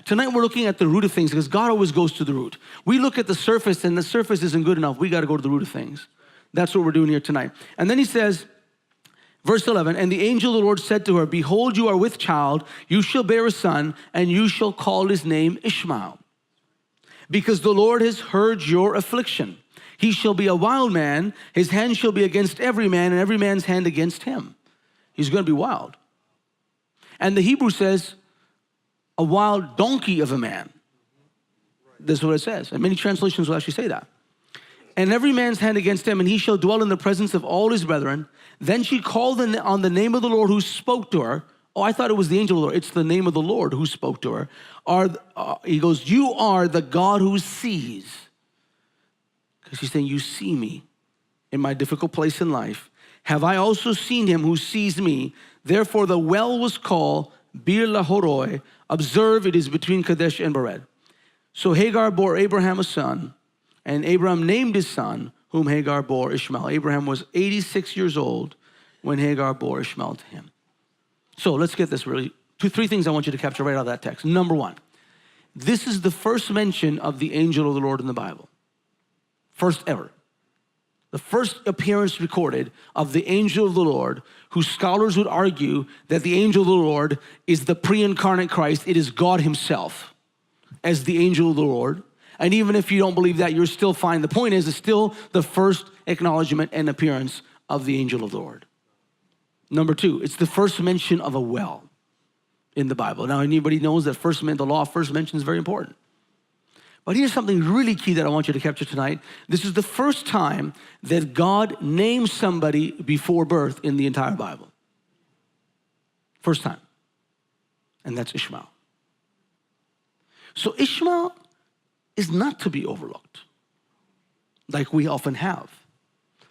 Tonight we're looking at the root of things because God always goes to the root. We look at the surface and the surface isn't good enough. We got to go to the root of things. That's what we're doing here tonight. And then he says, verse 11, and the angel of the Lord said to her, behold, you are with child, you shall bear a son, and you shall call his name Ishmael, because the Lord has heard your affliction. He shall be a wild man, his hand shall be against every man, and every man's hand against him. He's going to be wild. And the Hebrew says, a wild donkey of a man. That's what it says. And many translations will actually say that. And every man's hand against him, and he shall dwell in the presence of all his brethren. Then she called on the name of the Lord who spoke to her. Oh, I thought it was the angel of the Lord. It's the name of the Lord who spoke to her. He goes, you are the God who sees. Because she's saying, you see me in my difficult place in life. Have I also seen him who sees me? Therefore the well was called Bir Lahoroi. Observe, it is between Kadesh and Bered. So Hagar bore Abraham a son, and Abraham named his son, whom Hagar bore Ishmael. Abraham was 86 years old when Hagar bore Ishmael to him. So let's get this really. Three things I want you to capture right out of that text. Number one, this is the first mention of the angel of the Lord in the Bible. First ever. The first appearance recorded of the angel of the Lord, whose scholars would argue that the angel of the Lord is the pre-incarnate Christ. It is God himself as the angel of the Lord. And even if you don't believe that, you're still fine. The point is, it's still the first acknowledgement and appearance of the angel of the Lord. Number two, it's the first mention of a well in the Bible. Now, anybody knows that the law of first mention is very important. But here's something really key that I want you to capture tonight. This is the first time that God names somebody before birth in the entire Bible. First time. And that's Ishmael. So Ishmael is not to be overlooked like we often have.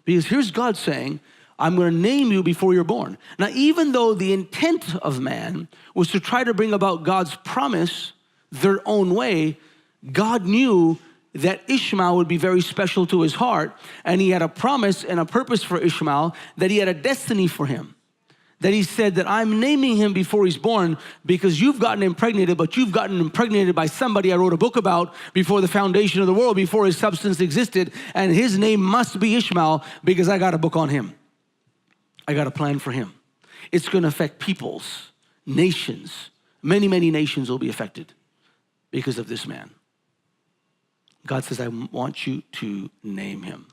Because here's God saying, I'm going to name you before you're born. Now, even though the intent of man was to try to bring about God's promise their own way, God knew that Ishmael would be very special to his heart, and he had a promise and a purpose for Ishmael, that he had a destiny for him. That he said that I'm naming him before he's born because you've gotten impregnated, but you've gotten impregnated by somebody I wrote a book about before the foundation of the world, before his substance existed, and his name must be Ishmael because I got a book on him. I got a plan for him. It's going to affect peoples, nations. Many, many nations will be affected because of this man. God says, I want you to name him.